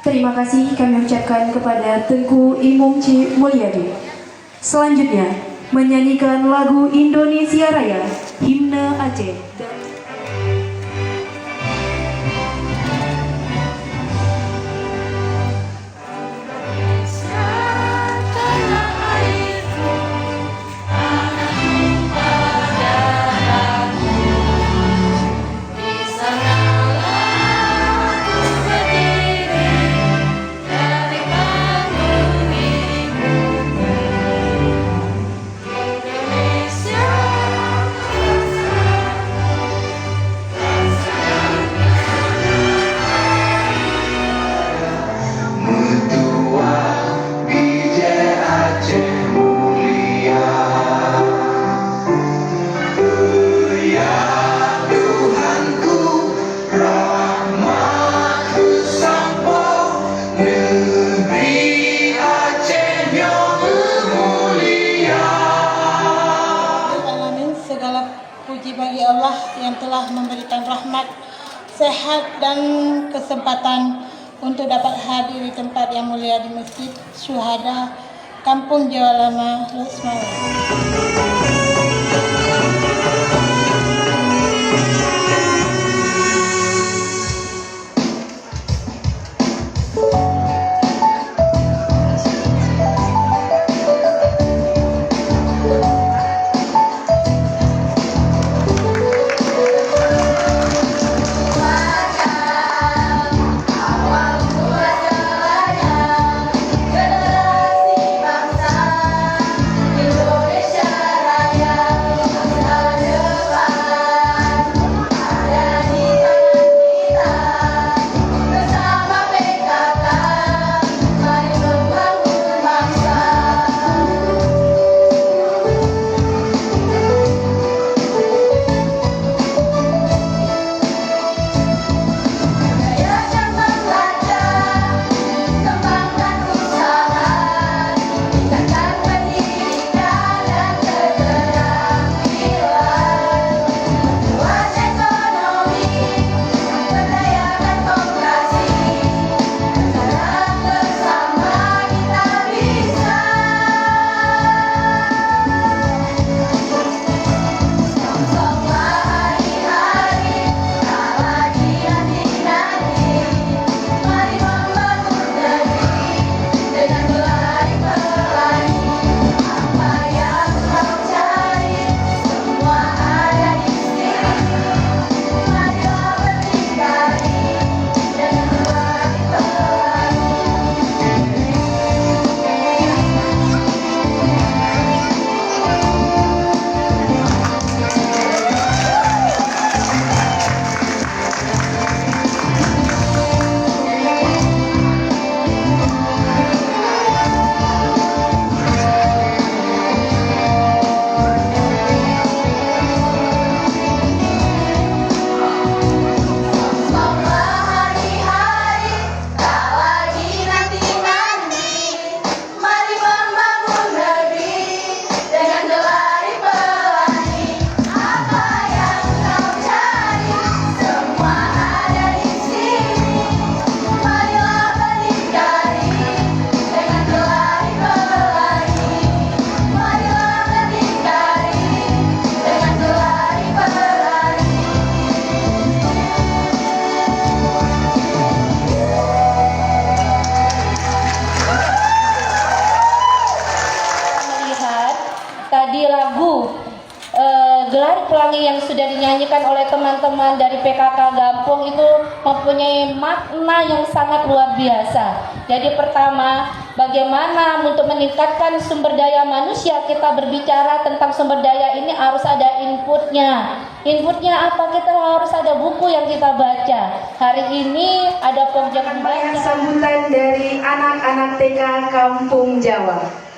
Terima kasih kami ucapkan kepada Tengku Imum C. Mulyadi. Selanjutnya, menyanyikan lagu Indonesia Raya, Himne Aceh. Puji bagi Allah yang telah memberikan rahmat, sehat dan kesempatan untuk dapat hadir di tempat yang mulia di Masjid Syuhada Kampung Jawa Lama, Losmawe. Tadi lagu Gelar Pelangi yang sudah dinyanyikan oleh teman-teman dari PKK Gampung itu mempunyai makna yang sangat luar biasa. Jadi pertama, bagaimana untuk meningkatkan sumber daya manusia, kita berbicara tentang sumber daya ini harus ada inputnya. Inputnya apa? Kita harus ada buku yang kita baca. Hari ini ada pojok Sambutan dari anak-anak TK Kampung Jawa.